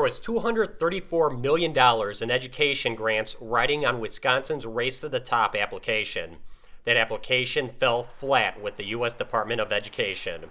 There was $234 million in education grants riding on Wisconsin's Race to the Top application. That application fell flat with the U.S. Department of Education.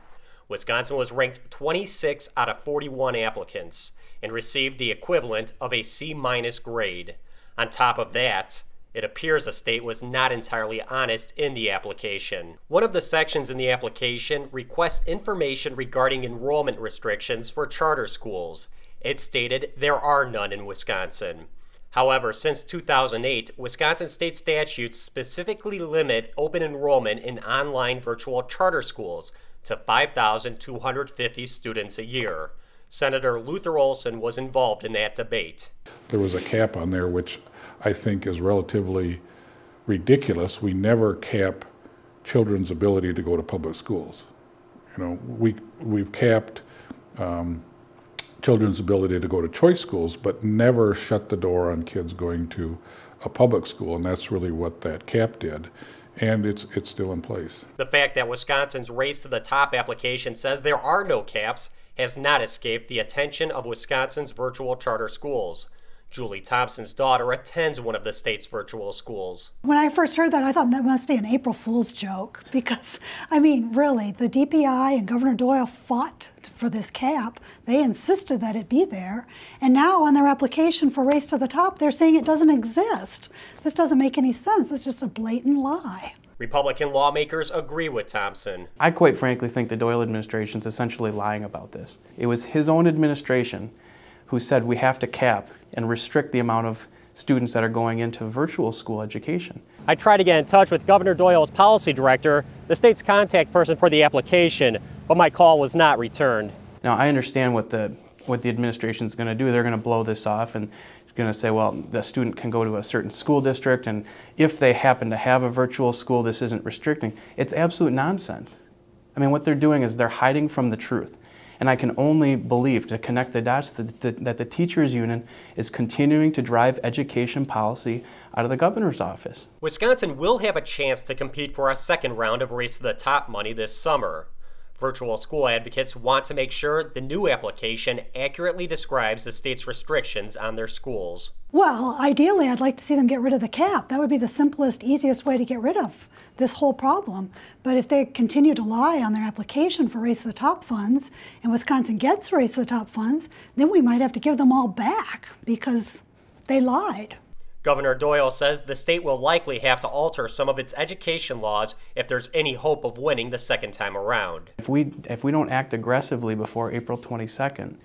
Wisconsin was ranked 26 out of 41 applicants and received the equivalent of a C- grade. On top of that, it appears the state was not entirely honest in the application. One of the sections in the application requests information regarding enrollment restrictions for charter schools. It stated there are none in Wisconsin. However, since 2008, Wisconsin State Statutes specifically limit open enrollment in online virtual charter schools to 5,250 students a year. Senator Luther Olson was involved in that debate. There was a cap on there which I think is relatively ridiculous. We never cap children's ability to go to public schools. You know, we've capped children's ability to go to choice schools, but never shut the door on kids going to a public school, and that's really what that cap did, and it's still in place. The fact that Wisconsin's Race to the Top application says there are no caps has not escaped the attention of Wisconsin's virtual charter schools. Julie Thompson's daughter attends one of the state's virtual schools. When I first heard that, I thought that must be an April Fool's joke because, I mean, really, the DPI and Governor Doyle fought for this cap. They insisted that it be there. And now on their application for Race to the Top, they're saying it doesn't exist. This doesn't make any sense. It's just a blatant lie. Republican lawmakers agree with Thompson. I quite frankly think the Doyle administration is essentially lying about this. It was his own administration who said we have to cap and restrict the amount of students that are going into virtual school education. I tried to get in touch with Governor Doyle's policy director, the state's contact person for the application, but my call was not returned. Now, I understand what the administration is going to do. They're going to blow this off and going to say, well, the student can go to a certain school district, and if they happen to have a virtual school, this isn't restricting. It's absolute nonsense. I mean, what they're doing is they're hiding from the truth. And I can only believe, to connect the dots, that the teachers union is continuing to drive education policy out of the governor's office. Wisconsin will have a chance to compete for a second round of Race to the Top money this summer. Virtual school advocates want to make sure the new application accurately describes the state's restrictions on their schools. Well, ideally, I'd like to see them get rid of the cap. That would be the simplest, easiest way to get rid of this whole problem. But if they continue to lie on their application for Race to the Top funds, and Wisconsin gets Race to the Top funds, then we might have to give them all back because they lied. Governor Doyle says the state will likely have to alter some of its education laws if there's any hope of winning the second time around. If we don't act aggressively before April 22nd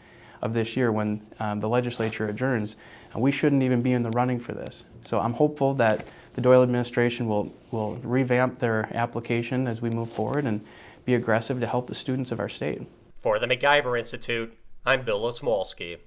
of this year when the legislature adjourns, we shouldn't even be in the running for this. So I'm hopeful that the Doyle administration will revamp their application as we move forward and be aggressive to help the students of our state. For the MacIver Institute, I'm Bill Osmolsky.